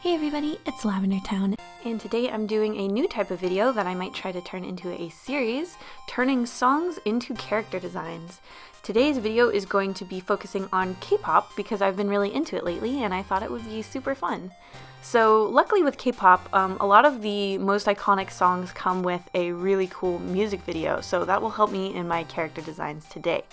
Hey everybody, it's LavenderTowne, and today I'm doing a new type of video that I might try to turn into a series, turning songs into character designs. Today's video is going to be focusing on K-pop because I've been really into it lately and I thought it would be super fun. So luckily with K-pop, a lot of the most iconic songs come with a really cool music video, so that will help me in my character designs today.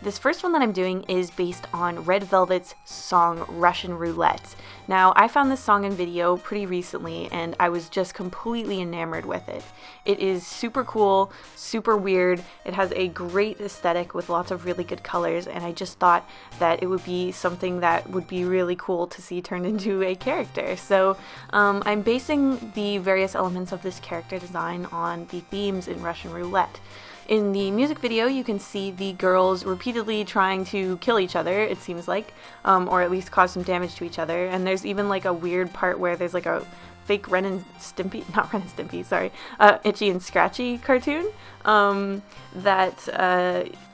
This first one that I'm doing is based on Red Velvet's song Russian Roulette. Now, I found this song and video pretty recently and I was just completely enamored with it. It is super cool, super weird, it has a great aesthetic with lots of really good colors, and I just thought that it would be something that would be really cool to see turned into a character. So I'm basing the various elements of this character design on the themes in Russian Roulette. In the music video, you can see the girls repeatedly trying to kill each other, it seems like, or at least cause some damage to each other, and there's even like a weird part where there's like a fake Itchy and Scratchy cartoon that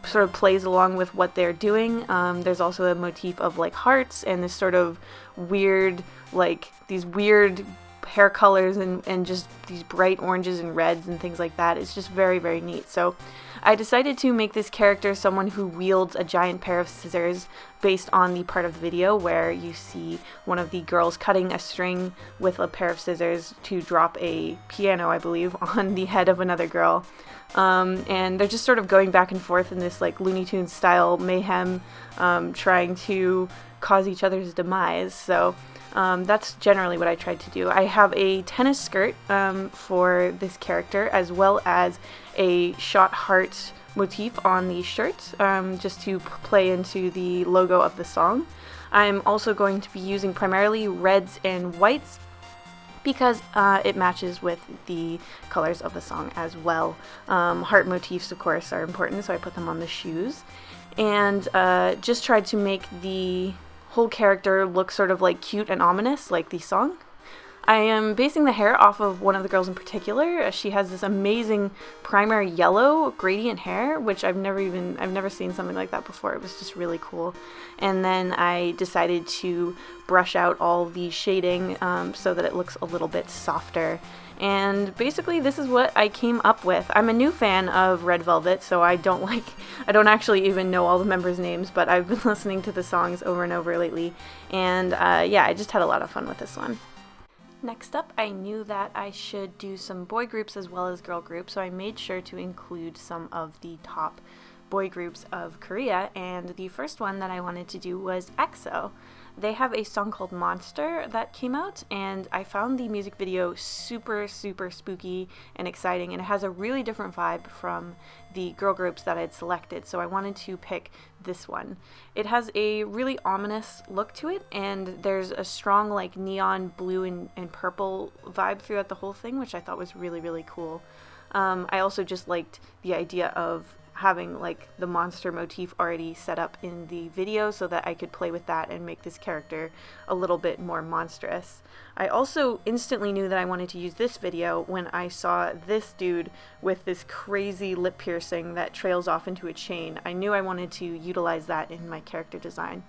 sort of plays along with what they're doing. There's also a motif of like hearts and this sort of weird, like these weird hair colors and just these bright oranges and reds and things like that. It's just very, very neat. So I decided to make this character someone who wields a giant pair of scissors based on the part of the video where you see one of the girls cutting a string with a pair of scissors to drop a piano, I believe, on the head of another girl. And they're just sort of going back and forth in this like Looney Tunes style mayhem, trying to cause each other's demise. So that's generally what I tried to do. I have a tennis skirt for this character, as well as a shot heart motif on the shirt, just to play into the logo of the song. I'm also going to be using primarily reds and whites because it matches with the colors of the song as well. Heart motifs, of course, are important, so I put them on the shoes. And just tried to make the whole character look sort of like cute and ominous, like the song. I am basing the hair off of one of the girls in particular. She has this amazing primary yellow gradient hair, which I've never seen something like that before. It was just really cool. And then I decided to brush out all the shading so that it looks a little bit softer. And basically this is what I came up with. I'm a new fan of Red Velvet, so I don't actually even know all the members' names, but I've been listening to the songs over and over lately, and yeah, I just had a lot of fun with this one. Next up, I knew that I should do some boy groups as well as girl groups, so I made sure to include some of the top boy groups of Korea, and the first one that I wanted to do was EXO. They have a song called Monster that came out, and I found the music video super, super spooky and exciting, and it has a really different vibe from the girl groups that I had selected, so I wanted to pick this one. It has a really ominous look to it, and there's a strong like neon blue and purple vibe throughout the whole thing, which I thought was really, really cool. I also just liked the idea of having like the monster motif already set up in the video so that I could play with that and make this character a little bit more monstrous. I also instantly knew that I wanted to use this video when I saw this dude with this crazy lip piercing that trails off into a chain. I knew I wanted to utilize that in my character design.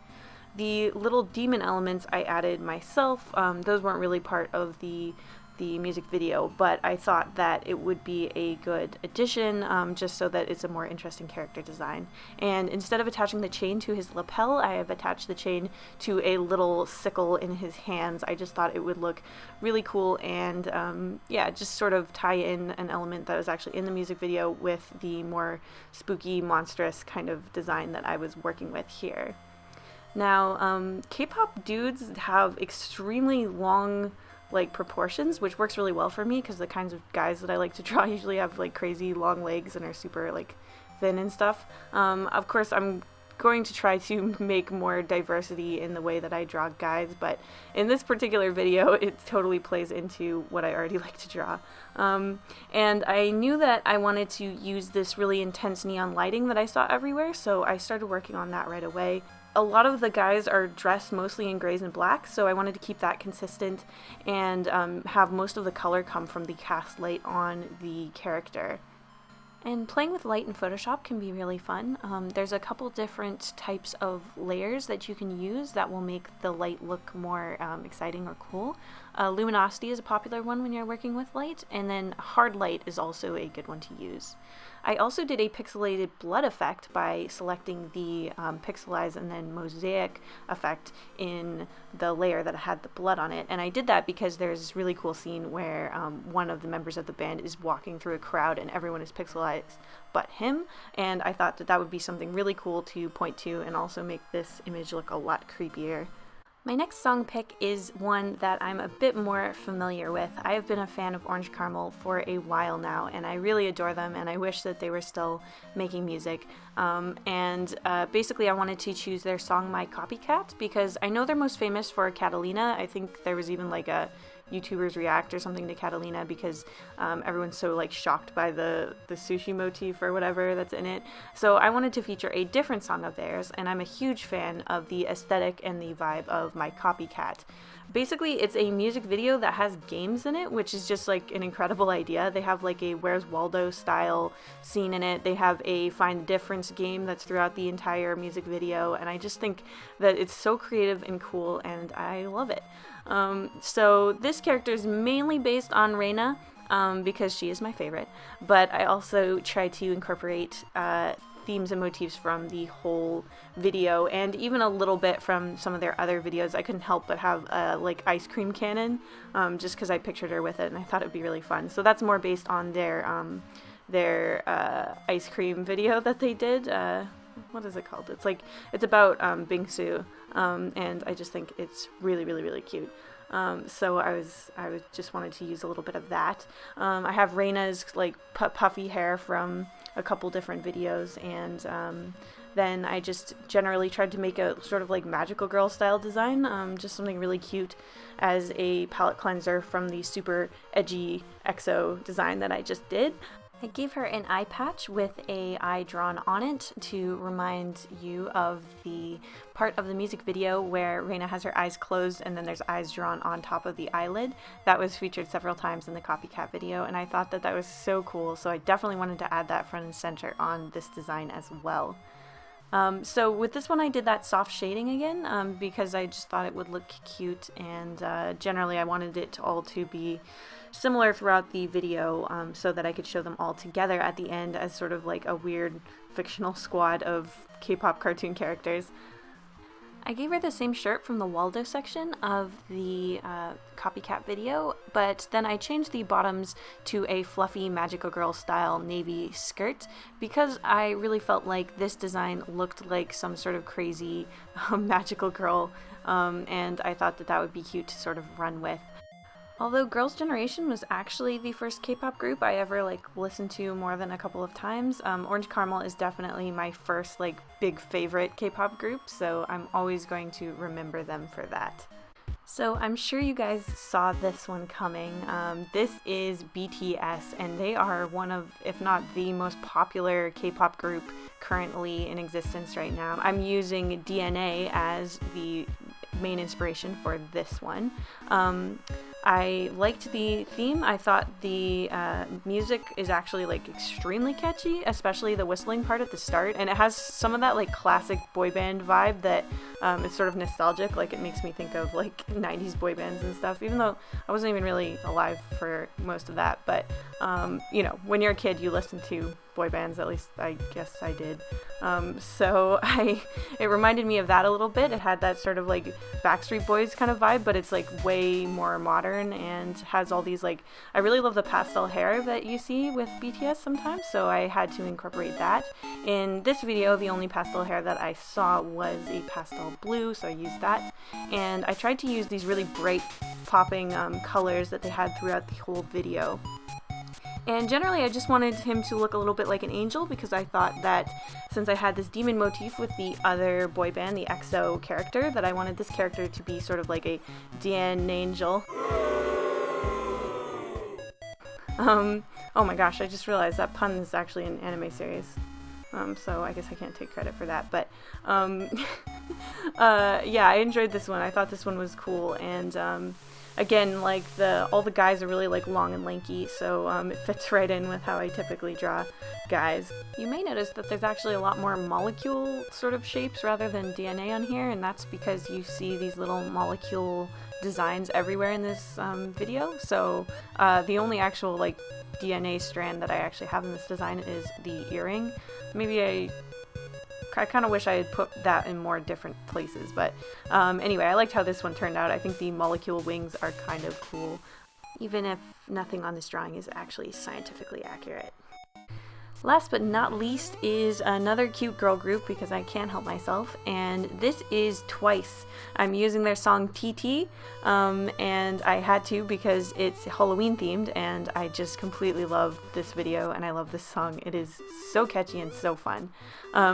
The little demon elements I added myself. Those weren't really part of the music video, but I thought that it would be a good addition, just so that it's a more interesting character design. And instead of attaching the chain to his lapel, I have attached the chain to a little sickle in his hands. I just thought it would look really cool and yeah, just sort of tie in an element that was actually in the music video with the more spooky, monstrous kind of design that I was working with here. Now, K-pop dudes have extremely long like proportions, which works really well for me because the kinds of guys that I like to draw usually have like crazy long legs and are super like thin and stuff. Of course, I'm going to try to make more diversity in the way that I draw guys, but in this particular video it totally plays into what I already like to draw. And I knew that I wanted to use this really intense neon lighting that I saw everywhere, so I started working on that right away. A lot of the guys are dressed mostly in grays and blacks, so I wanted to keep that consistent and have most of the color come from the cast light on the character. And playing with light in Photoshop can be really fun. There's a couple different types of layers that you can use that will make the light look more exciting or cool. Luminosity is a popular one when you're working with light, and then hard light is also a good one to use. I also did a pixelated blood effect by selecting the pixelize and then mosaic effect in the layer that had the blood on it. And I did that because there's this really cool scene where one of the members of the band is walking through a crowd and everyone is pixelized but him. And I thought that that would be something really cool to point to and also make this image look a lot creepier. My next song pick is one that I'm a bit more familiar with. I have been a fan of Orange Caramel for a while now, and I really adore them, and I wish that they were still making music. Basically I wanted to choose their song My Copycat because I know they're most famous for Catalina. I think there was even like a YouTubers react or something to Catalina because everyone's so like shocked by the sushi motif or whatever that's in it. So I wanted to feature a different song of theirs, and I'm a huge fan of the aesthetic and the vibe of My Copycat. Basically, it's a music video that has games in it, which is just like an incredible idea. They have like a Where's Waldo style scene in it. They have a Find the Difference game that's throughout the entire music video, and I just think that it's so creative and cool, and I love it. So this character is mainly based on Reina, because she is my favorite, but I also try to incorporate themes and motifs from the whole video, and even a little bit from some of their other videos. I couldn't help but have like ice cream cannon, just because I pictured her with it and I thought it would be really fun. So that's more based on their ice cream video that they did. What is it called? It's about Bingsu, and I just think it's really, really, really cute. So I just wanted to use a little bit of that. I have Reina's like puffy hair from a couple different videos, and then I just generally tried to make a sort of like magical girl style design, just something really cute as a palette cleanser from the super edgy EXO design that I just did. I gave her an eye patch with an eye drawn on it to remind you of the part of the music video where Reina has her eyes closed and then there's eyes drawn on top of the eyelid. That was featured several times in the Copycat video, and I thought that that was so cool, so I definitely wanted to add that front and center on this design as well. So with this one I did that soft shading again, because I just thought it would look cute, and generally I wanted it all to be similar throughout the video, so that I could show them all together at the end as sort of like a weird fictional squad of K-pop cartoon characters. I gave her the same shirt from the Waldo section of the Copycat video, but then I changed the bottoms to a fluffy magical girl style navy skirt because I really felt like this design looked like some sort of crazy magical girl, and I thought that that would be cute to sort of run with. Although Girls' Generation was actually the first K-pop group I ever listened to more than a couple of times, Orange Caramel is definitely my first big favorite K-pop group, so I'm always going to remember them for that. So I'm sure you guys saw this one coming. This is BTS, and they are one of, if not the most popular K-pop group currently in existence right now. I'm using DNA as the main inspiration for this one. I liked the theme. I thought the music is actually extremely catchy, especially the whistling part at the start, and it has some of that classic boy band vibe that it's sort of nostalgic. It makes me think of 90s boy bands and stuff, even though I wasn't even really alive for most of that. But when you're a kid, you listen to boy bands, at least I guess I did. So it reminded me of that a little bit. It had that sort of Backstreet Boys kind of vibe, but it's way more modern and has all these I really love the pastel hair that you see with BTS sometimes, so I had to incorporate that. In this video, the only pastel hair that I saw was a pastel blue, so I used that, and I tried to use these really bright popping colors that they had throughout the whole video. And generally I just wanted him to look a little bit like an angel, because I thought that since I had this demon motif with the other boy band, the EXO character, that I wanted this character to be sort of like a Dian angel. Oh my gosh, I just realized that pun is actually an anime series. So I guess I can't take credit for that, but yeah, I enjoyed this one. I thought this one was cool, and again, like all the guys are really like long and lanky, so it fits right in with how I typically draw guys. You may notice that there's actually a lot more molecule sort of shapes rather than DNA on here, and that's because you see these little molecule designs everywhere in this video. So the only actual like DNA strand that I actually have in this design is the earring. Maybe I kind of wish I had put that in more different places, but anyway, I liked how this one turned out. I think the molecule wings are kind of cool, even if nothing on this drawing is actually scientifically accurate. Last but not least is another cute girl group, because I can't help myself, and this is Twice. I'm using their song TT, and I had to because it's Halloween themed, and I just completely love this video and I love this song. It is so catchy and so fun.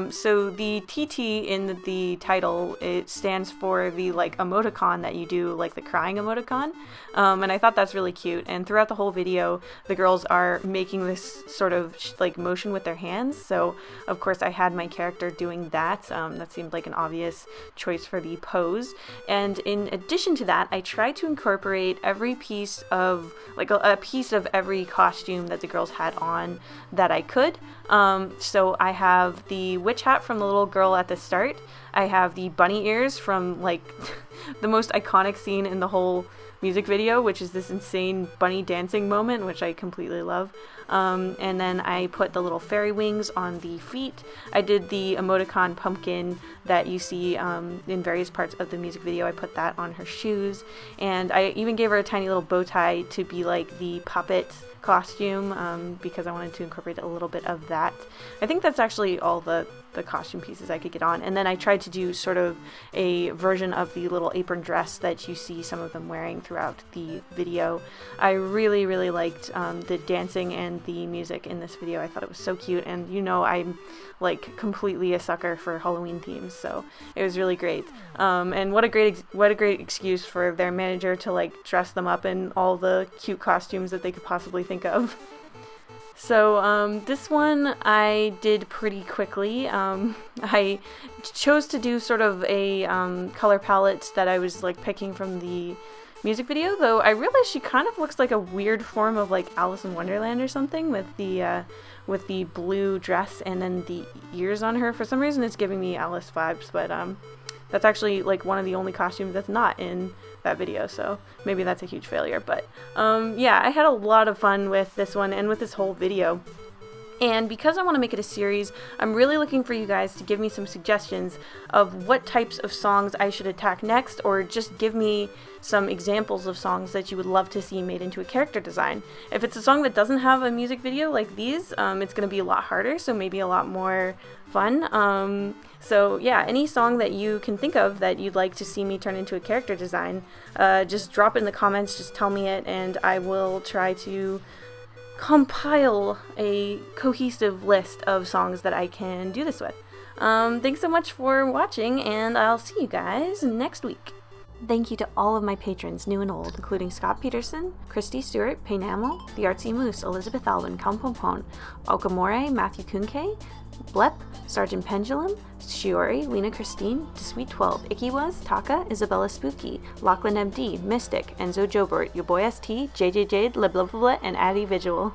So the TT in the title, it stands for the like emoticon that you do, like the crying emoticon, and I thought that's really cute. And throughout the whole video, the girls are making this sort of like motion with their hands, so of course I had my character doing that. That seemed like an obvious choice for the pose, and in addition to that, I tried to incorporate every piece of like a piece of every costume that the girls had on that I could. So I have the witch hat from the little girl at the start. I have the bunny ears from like the most iconic scene in the whole music video, which is this insane bunny dancing moment, which I completely love. And then I put the little fairy wings on the feet. I did the emoticon pumpkin that you see in various parts of the music video. I put that on her shoes, and I even gave her a tiny little bow tie to be like the puppet costume, because I wanted to incorporate a little bit of that. I think that's actually all the costume pieces I could get on. And then I tried to do sort of a version of the little apron dress that you see some of them wearing throughout the video. I really, really liked the dancing and the music in this video. I thought it was so cute, and you know I'm like completely a sucker for Halloween themes, so it was really great. And what a great excuse for their manager to like dress them up in all the cute costumes that they could possibly think of. So this one I did pretty quickly. I chose to do sort of a color palette that I was like picking from the music video, though I realized she kind of looks like a weird form of like Alice in Wonderland or something with the blue dress and then the ears on her. For some reason it's giving me Alice vibes, but that's actually like one of the only costumes that's not in that video, so maybe that's a huge failure. But yeah, I had a lot of fun with this one and with this whole video. And because I want to make it a series, I'm really looking for you guys to give me some suggestions of what types of songs I should attack next, or just give me some examples of songs that you would love to see made into a character design. If it's a song that doesn't have a music video like these, it's going to be a lot harder, so maybe a lot more fun. So yeah, any song that you can think of that you'd like to see me turn into a character design, just drop it in the comments, just tell me it, and I will try to compile a cohesive list of songs that I can do this with. Thanks so much for watching, and I'll see you guys next week. Thank you to all of my patrons, new and old, including Scott Peterson, Christy Stewart, Paynamel, The Artsy Moose, Elizabeth Alvin, Kampompon, Okamore, Matthew Kunke, Blep, Sergeant Pendulum, Shiori, Lena Christine, DeSweet 12, Ikiwas, Taka, Isabella Spooky, Lachlan MD, Mystic, Enzo Jobert, Your Boy ST, JJ Jade, Liblubla, and Addy Visual.